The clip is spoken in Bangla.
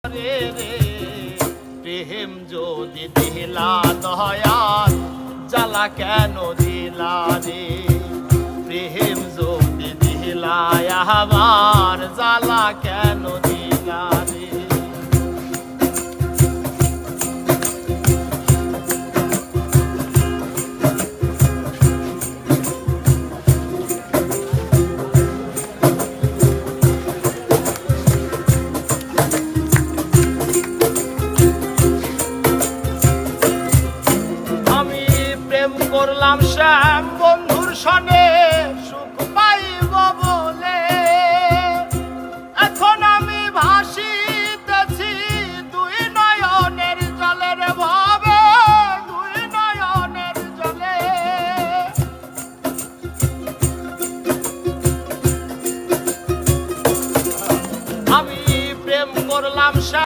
রে রে প্রেম যদি দিলা দয়াল জ্বালা কেন দিলা রে প্রেম যদি দিলা আমার জ্বালা কেন